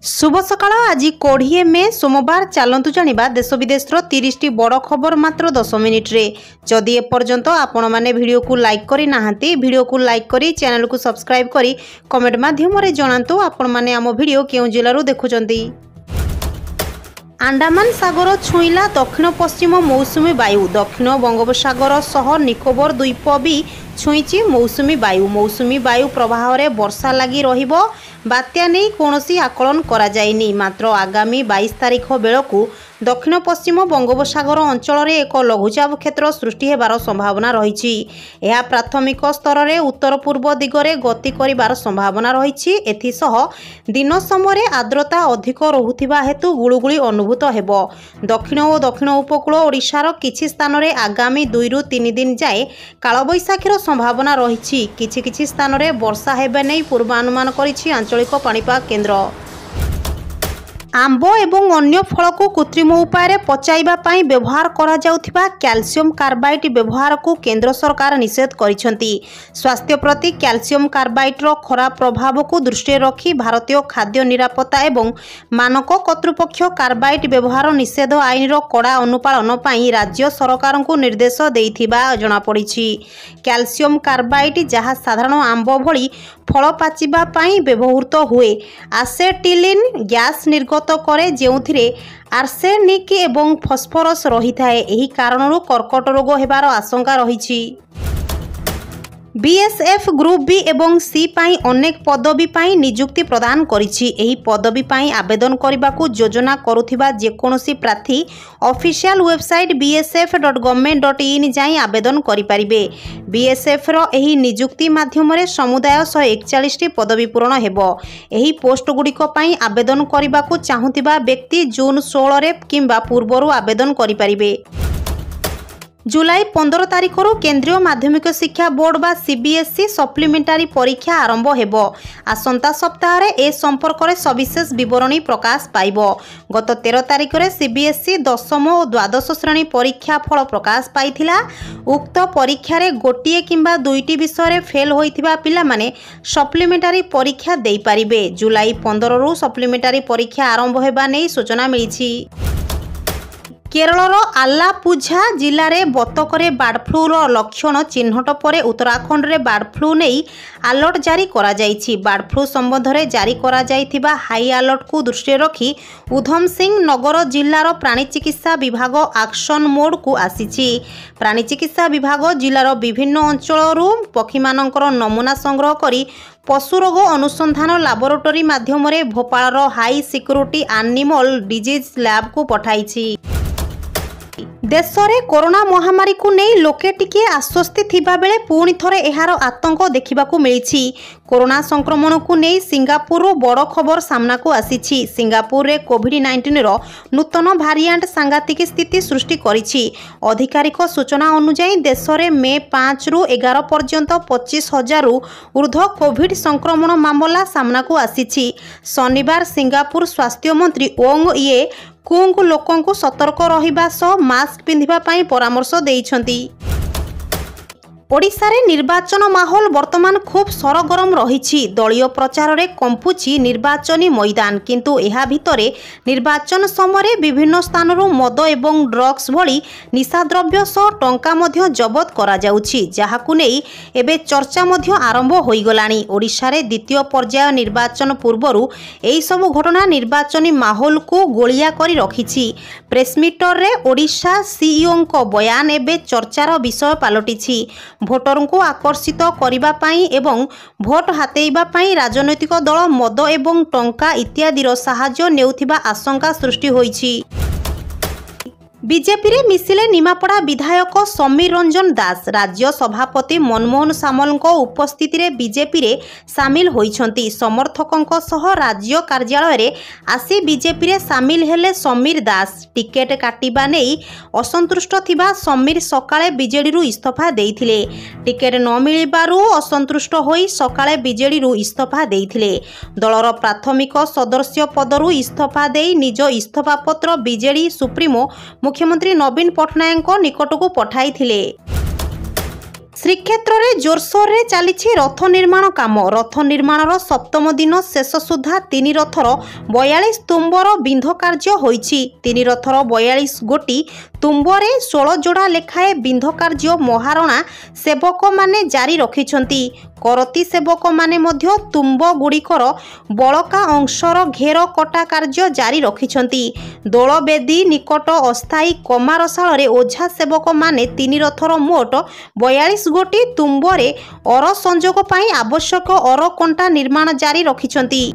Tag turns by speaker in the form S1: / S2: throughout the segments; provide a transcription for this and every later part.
S1: शुभ सकाळ आज 20 मे सोमवार चलतु जानिबा देश विदेशर 30टी बड़ खबर मात्र 10 मिनिट रे। जदि एपर्यंत आपण माने वीडियो को लाइक करी नाहंती वीडियो को लाइक करी चैनल को सब्सक्राइब करी कमेंट माध्यम रे जणांतु आपण माने आम वीडियो केउ जिल्लारू देखुचंती। आंडामान सागर छुईला दक्षिण पश्चिम मौसुमी वायु दक्षिण बंगोपसागर सह निकोबर द्वीप भी छुईची मौसुमी वायु प्रवाह रे वर्षा लगी रहिबो। बात्या नहीं कौनसी आकलन करा जायनी, मात्र आगामी 22 तारिख बेलकु दक्षिण पश्चिम बंगोपसागर अंचल रे एक लघुचाप क्षेत्र सृष्टि हेबार संभावना रहिछि। यह प्राथमिक स्तर रे उत्तर पूर्व दिगरे गति करिबार संभावना रहिछि। एथिसह दिन समय आर्द्रता अधिक रहुथिबा हेतु गुळुगुळी अनुभूत हेबो। दक्षिण और दक्षिण उपकूल ओडिशार किछि स्थान रे आगामी 2 रु 3 दिन जाए कालबैशाखीर संभावना रहिछि। किछि स्थान रे वर्षा हेबे नै पूर्वानुमान करिछि आंचलिक पाणीपाग केन्द्र। आंब एवं अन्य फल को कृत्रिम उपाय पचाइबा पाई व्यवहार करा जाउथिबा कैल्शियम कार्बाइड व्यवहार को केंद्र सरकार निषेध करिसेंती। स्वास्थ्य प्रति कैल्शियम कार्बाइड रो खराब प्रभाव को दृष्टि रखी भारतीय खाद्य निरापत्ता एवं मानक कर्तृपक्ष कार्बाइड व्यवहार निषेध आईन रो कड़ा अनुपालन पाई राज्य सरकार को निर्देश देइथिबा जणा पड़िछि। कैल्शियम कार्बाइड जहाँ साधारण आंब भली फल पाचिबा पाई व्यवहृत हुए एसिटिलिन गैस निर्गत करे जेउथिरे आर्सेनिक एवं फस्फरस रही थाए। एही कारणरू कर्कट रोग हेबार आशंका रहिछि। बीएसएफ ग्रुप बी एवं सी पाई अनेक पदवी पाई नियुक्ति प्रदान करिछि। एही पदवी पाई आवेदन करबाकू योजना करुथिबा जेकोनोसी प्रार्थी ऑफिशियल वेबसाइट bsf.government.in जाई आवेदन करि परिबे। बीएसएफ रो एही नियुक्ति माध्यम रे समुदाय 141 टी पदवी पूरण हेबो। एही पोस्ट गुडिक पाई आवेदन करबाकू चाहुतिबा व्यक्ति जून 16 रे किंबा पूर्वरु आवेदन करि परिबे। जुलाई 15 तारिख केंद्रीय माध्यमिक शिक्षा बोर्ड बा सीबीएसई सप्लीमेंटारी परीक्षा आरंभ हेबो। आसंता सप्ताह रे ए संपर्क रे सविशेष विवरणी प्रकाश पाइबो। गत 13 तारिख रे सीबीएसई 10म और द्वादश श्रेणी परीक्षा फल प्रकाश पाइथिला। उक्त परीक्षा रे गोटिए किंबा 2टी विषय रे फेल होइथिबा पिला माने सप्लीमेंटारी परीक्षा देई पारिबे। जुलाई 15 रु सप्लीमेंटारी परीक्षा आरंभ हेबा नै सूचना मिलिछि। केरलर आलापुझा जिले में बतकरे बार्ड फ्लूर लक्षण चिन्हट पर उत्तराखंड रे बार्ड फ्लू नहीं अलर्ट जारी करा जाइछि। बार्ड फ्लू संबंध में जारी करा जाइथिबा हाई अलर्ट को दृष्टि रखी उधम सिंह नगर जिलार प्राणी चिकित्सा विभाग एक्शन मोड को आसीछि। प्राणी चिकित्सा विभाग जिलार विभिन्न अंचलरू पक्षी मानकर नमूना संग्रह करी पशु रोग अनुसंधान लैबोरेटरी माध्यम रे Bhopal high security animal disease lab को पठाइछि। देश में कोरोना महामारी को नहीं लोके टिके आश्वस्ति थिबा बेले पुणी थरे एहार आतंक देखिबाकू मिलिछि। कोरोना संक्रमण को नहीं सिंगापुर बड़ खबर सामना को आसीछि। सिंगापुर रे कोविड-19 रो नूतन भारिएंट सांघातिक स्थिति सृष्टि करिछि। आधिकारिक सूचना अनुसार देश में मे 5 रु 11 पर्यंत 25,000 रु ऊर्ध्व कोविड संक्रमण मामला सामना को आसीछि। शनिवार सिंगापुर स्वास्थ्य मंत्री ओंग ये कुंग लोकों को सतर्क रहिबा सह मास्क पिंधिबा पाई परामर्श देइछंती। ओडिशा रे निर्वाचन माहौल वर्तमान खूब सरगरम रही। दलीय प्रचार रे कंपुची निर्वाचनी मैदान, किंतु एहा भितरे निर्वाचन समय विभिन्न स्थानरू मद एवं ड्रग्स भली निशाद्रव्य सह टंका मध्य जबत करा जाउछि, जाहाकु नै एबे चर्चा मध्य आरंभ होई गलानी। ओडिशा रे द्वितीय पर्याय निर्वाचन पूर्वरु एई सब घटना निर्वाचनी माहौल को गोलिया करी रखिछि। प्रेसमिटर रे ओडिशा सीईओ को बयान एबे चर्चार विषय पालटिछि। भोटर को आकर्षित करिबा पाई एवं भोट हातेइबा पाई राजनैतिक दल मद एवं टंका इत्यादिर साहाय्य नेउथिबा आशंका सृष्टि होईछि। बीजेपी रे मिसिले निमापड़ा विधायक समीर रंजन दास राज्य सभापति मनमोहन सामल उपस्थिति रे बीजेपी रे सामिल होइछंती। समर्थकों सह राज्य कार्यालय रे आसी बीजेपी रे सामिल हेले समीर दास। टिकेट काटिबा नेई असंतुष्ट थिबा समीर सकाळे बीजेडी रु इस्तफा देइथिले। टिकेट न मिलिबारु असंतुष्ट होई सकाळे बीजेडी रु इस्तफा देइथिले। दलर प्राथमिक सदस्य पदरु इस्तफा देई निज इस्तफा पत्र बीजेडी सुप्रीमो मुख्यमंत्री नवीन पट्टनायक निकट को पठाई थिले। श्रीक्षेत्र में जोरसोर रे चली रथ निर्माण काम। रथ निर्माण सप्तम दिन शेष सुधा 3 रथर 42 तुम्बर बिंध कार्य होईछि। 3 रथर 42 गोटी तुम्बरे 16 जोड़ा लेखाए बिंध कार्य महारणा सेवक माने जारी रखिछंती। करती सेवक माने मध्य तुम्ब गुड़िकर बलका अंशर घेर कटा कार्य जारी रखिछंती। दोलबेदी निकट अस्थायी कमारशाल रे ओझा सेवक माने 3 रथर मोट 42 गोटी तुम्बरे अर संजोग पाई आवश्यक अर कंटा निर्माण जारी रखिछंती।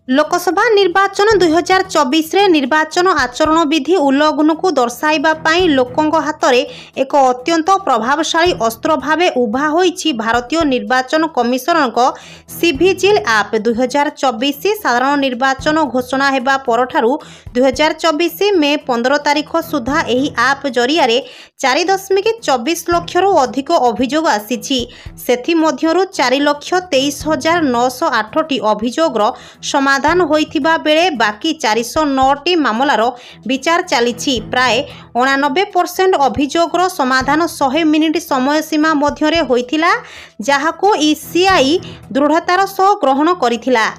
S1: लोकसभा निर्वाचन 2024 रे निर्वाचन आचरण विधि उल्लंघन को दर्शाइबा पाई लोकंक हाथ रे एक अत्यंत प्रभावशाली अस्त्र भावे उभा होईछि भारतीय निर्वाचन कमिशनर को सीविजिल ऐप। 2024 साधारण निर्वाचन घोषणा हेबा परठारु 2024 मे 15 तारिख सुधा एही ऐप जरिया रे 4.24 लाख रु अधिक अभियोग आसीछि। सेथि मध्यरु 4,23,908 टी अभियोगर समाधान होइथिबा बेले बाकी 409 टी मामलार विचार चलीछि। प्राय 89% अभियोगर समाधान 100 मिनिट समय सीमा मध्यरे होइथिला, जाहाको ईसीआई दृढ़तार सह ग्रहण करिथिला।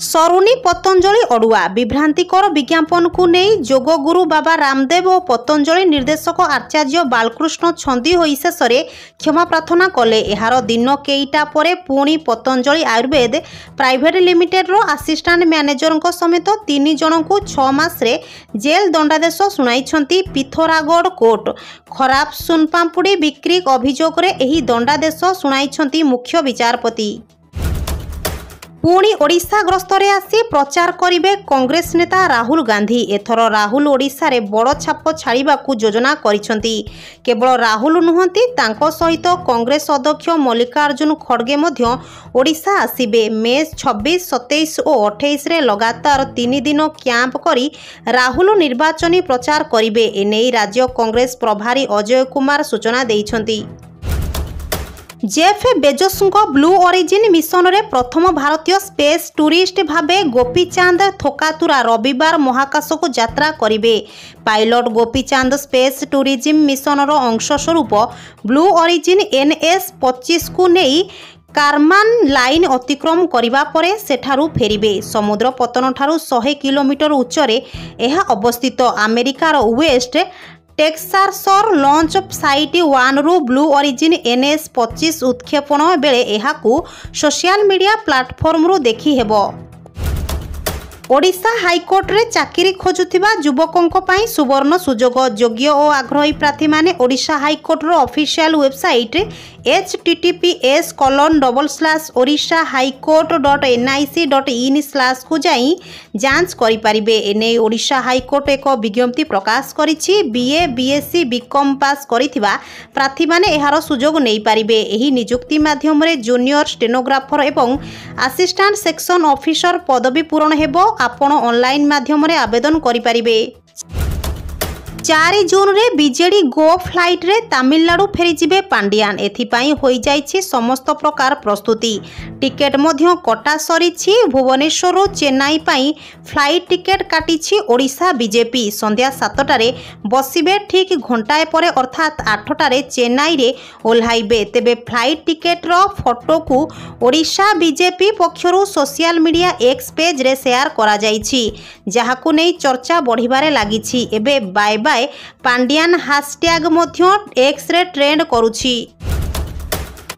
S1: सरुनी पतंजलि अड़ुआ विभ्रांतिकर विज्ञापन को नहीं जोगगुरु बाबा रामदेव और पतंजलि निर्देशक आचार्य बालकृष्ण छंदी होई शेषे क्षमा प्रार्थना कले। एहार दिन केईटा परे पुणी पतंजलि आयुर्वेद प्राइवेट लिमिटेड रो असिस्टेंट मैनेजर समेत 3 जन को 6 मास रे जेल दंडादेश सुनाइछंती पिथोरागढ़ कोर्ट। खराब सुनपाम्पुड़ी बिक्री अभियोग रे एही दंडादेश सुनाइछंती मुख्य विचारपति। पुणी ओडिशा गस्तर आसी प्रचार करिवे कांग्रेस नेता राहुल गांधी। एथर राहुल ओडिशा रे बड़ छाप छाड़िबा योजना करिसंती। केवल राहुल नुहंती, तांको सहित कांग्रेस अध्यक्ष मल्लिकार्जुन खड़गे मध्य ओडिशा आसिबे। मे 26, 27 और 28 रे लगातार 3 दिन कैंप करी राहुल निर्वाचनी प्रचार करिवे। एने राज्य कांग्रेस प्रभारी अजय कुमार सूचना देइछंती। Jeff Bezos Blue Origin mission रे प्रथम भारतीय स्पेस टूरिस्ट भावे गोपीचांद थोकातुरा रविवार महाकाश को यात्रा करिवे। पायलट गोपीचांद स्पेस टूरिज्म मिशन रो अंश स्वरूप ब्लू ओरिजिन NS-25 को नहीं कारमान लाइन अतिक्रम करिबा परे सेठारु फेरिबे। समुद्र पतन ठारु 100 किलोमीटर उच्चरे एहा अवस्थित। अमेरिकार वेस्ट टेक्सासर लॉन्च साइट 1 रु ब्लू ओरिजिन NS-25 उत्क्षेपण बेले एहाकू सोशल मीडिया प्लेटफॉर्म रु देखि हेबो। ओडिशा हाईकोर्ट रे चाकरी खोजुथिबा युवकों पाई सुवर्ण सुजोग। योग्य और आग्रही प्रार्थी माने ओडिशा हाईकोर्ट रो ऑफिशियल वेबसाइट https://orishahaicourt.nic.in/ को जाई जांच करि परिबे। एने ओडिशा हाईकोर्ट एक विज्ञप्ति प्रकाश करिछि। BA BSc बीकॉम पास करिथिबा प्रार्थी माने एहार सुजोग नै परिबे। एही नियुक्ति माध्यम रे जूनियर स्टेनोग्राफर एवं असिस्टेंट सेक्शन ऑफिसर पदवी पूरण हेबो। आपण ऑनलाइन माध्यम रे आवेदन करि परिबे। 4 जून रे बीजेडी गो फ्लाइट रे तमिलनाडु फेरी जिबे पांडियान। एथिपाई होई जाइछि समस्त प्रकार प्रस्तुति। टिकेट मध्य कटा सरीछि। भुवनेश्वर रो चेन्नई पाई फ्लाइट टिकेट काटिछि ओडिशा बीजेपी। संध्या 7टारे बसिबे। ठीक घंटाए परे अर्थात 8टारे चेन्नई रे ओल्हाइबे। तेबे फ्लाइट टिकेट रो फोटो को ओडिशा बीजेपी पक्षरु सोशल मीडिया एक्स पेज रे शेयर करा जाइछि, जाहाकु नै चर्चा बढ़िबारे लागिछि। एबे बाय बाय पांडियान हैशटैग मध्य एक्स रे ट्रेंड करुछि।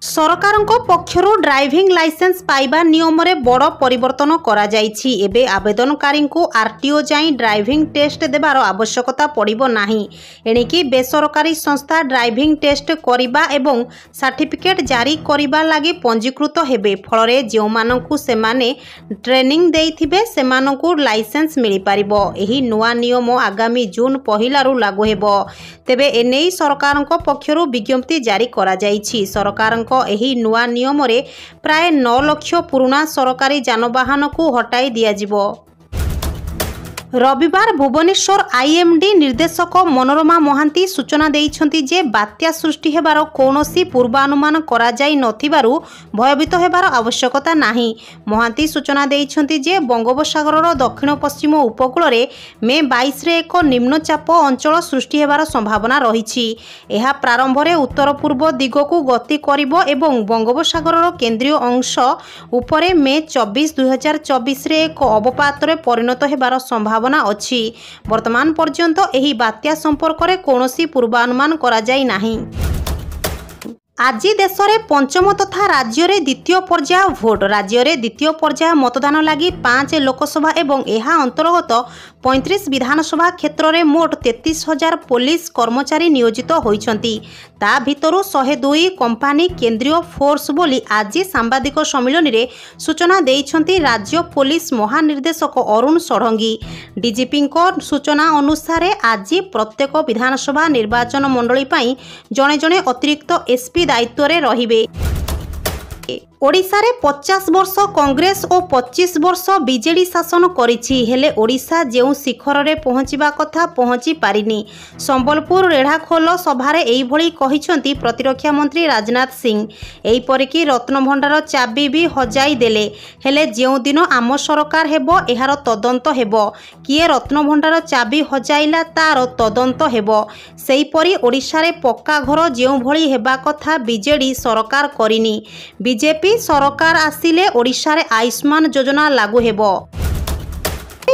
S1: सरकारक पक्षरु ड्राइविंग लाइसेंस पाइबा नियम रे बड़ परिवर्तन करा जाइछि। एबे आवेदनकारी को आरटीओ जाई ड्राइविंग टेस्ट देबार आवश्यकता पड़िबो नाही। एणिकी बेसरकारी संस्था ड्राइविंग टेस्ट करिबा एवं सर्टिफिकेट जारी करिबा लागि पंजीकृत हेबे। फलरे जेउ मानकु सेमाने ट्रेनिंग देइथिबे सेमानकु लाइसेंस मिलि पारिबो। एही नुवा नियम आगामी जून 1 रु लागू हेबो। तेबे एनेई सरकारक पक्षरु विज्ञप्ति जारी करा जाइछि। सरकारक एही नुआ नियम रे प्राय 9 लाख पुराना सरकारी जानवाहन को हटाई दिया जिवो। रविवार भुवनेश्वर आईएमडी निर्देशक मनोरमा महांती सूचना देइछंती जे बात्या सृष्टि हेबार कौनसी पूर्वानुमान करा जाई नथिबारु भयभीत हेबार आवश्यकता नाही। महांती सूचना देइछंती जे बंगोपसागरर दक्षिण पश्चिम उपकूल रे मे 22 रे एक निम्नचाप अंचल सृष्टि हेबार संभावना रहिछि। एहा प्रारंभ रे उत्तर पूर्व दिगकू गति करिवो एवं बंगोपसागरर केंद्रीय अंश उपरे मे 24 2024 रे एक अवपात रे परिणत हेबार संभावना अछि। वर्तमान पर्यंत एही बात्या संपर्क रे कोनोसी पूर्वानुमान करा जाई नाही। आज देश में पंचम तथा राज्य में द्वितीय पर्याय भोट। राज्य में द्वितीय पर्याय मतदान लगी 5 लोकसभा एवं यह अंतर्गत 35 विधानसभा क्षेत्र में मोट 33,000 पुलिस कर्मचारी नियोजित होइछंती। ता भितरु 102 कंपानी केंद्रीय फोर्स बोली आज सांबादिक सम्मेलन में सूचना देइछंती राज्य पुलिस महानिर्देशक अरुण षडंगी। डीजीपी सूचना अनुसार आज प्रत्येक विधानसभा निर्वाचन मंडली पाई जणे जणे अतिरिक्त एसपी दायित्व रे रहिबे। ओडिशा रे 50 वर्ष कांग्रेस और 25 वर्ष बीजेडी शासन करिछि, हेले ओडिशा जेउ शिखर रे पहुँचवा कथा पहुँची पारिनी। संबलपुर रेढ़ाखोल सभारे एई भली कहिसंती प्रतिरक्षा मंत्री राजनाथ सिंह। एई परिकी रत्नभंडार चाबी भी हजाई देले, हेले जेउ दिन आम सरकार हेबो एहार तदंत हेबो। किए रत्नभंडार चाबी हजाइला तार तदंत हेबो। सेई परी ओडिशा रे पक्का घर जेउ भली हेबा कथा बीजेडी सरकार करिनी। बीजेपी सरकार आसिले ओडिशा रे आयुष्मान योजना लागू हेबो।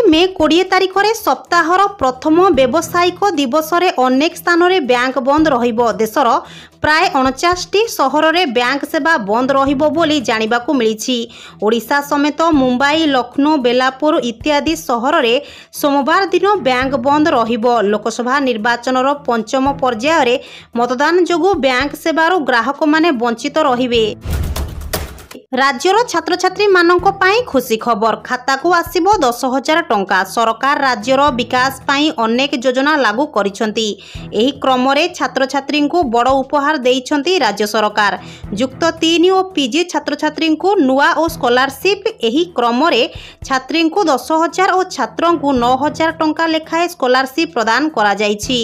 S1: मे 20 तारिख रे सप्ताहर प्रथम व्यावसायिक दिवस रे अनेक स्थान रे बैंक बंद रहिबो। देशर प्राय 49 सहर रे बैंक सेवा बंद रहिबो बोली जानिबाकू मिलिछि। ओडिशा समेत मुंबई, लखनऊ, बेलापुर इत्यादि सहर रे सोमवार दिन बैंक बंद रहिबो। लोकसभा निर्वाचनर पंचम पर्याय रे मतदान जोगु बैंक सेवार ग्राहक माने वंचित रहिबे। राज्यर छात्र छात्री मानक पाई खुशी खबर। खाता को आसीबो 10,000 टंका। सरकार राज्यर विकास पाई अनेक योजना लागू करिसंती। एही क्रम रे छात्र छात्री को बड़ उपहार देइछंती राज्य सरकार। युक्त 3 और पीजी छात्र छात्री को नुआ और स्कॉलरशिप। एही क्रम रे छात्री को 10,000 और छात्रों को 9,000 टंका लेखाए स्कॉलरशिप प्रदान करा जाइछि।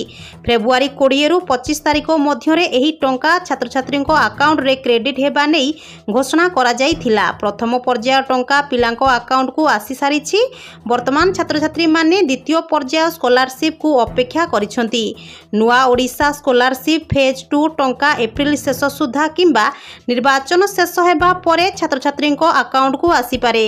S1: फेब्रुआरी 20 रु 25 तारिख मध्य रे एही टंका छात्र छात्री अकाउंट रे क्रेडिट हेबा नै घोषणा करा जाइथिला। प्रथम पर्याय टंका पिलांको अकाउंट को आसी सारिछि। वर्तमान छात्र छात्री माने द्वितीय पर्याय स्कॉलरशिप को अपेक्षा करिसंती। नुआ ओडिशा स्कॉलरशिप फेज 2 टंका एप्रिल शेष सुधा किंबा निर्वाचन शेष हेबा परे छात्र छात्री अकाउंट को आसी पारे।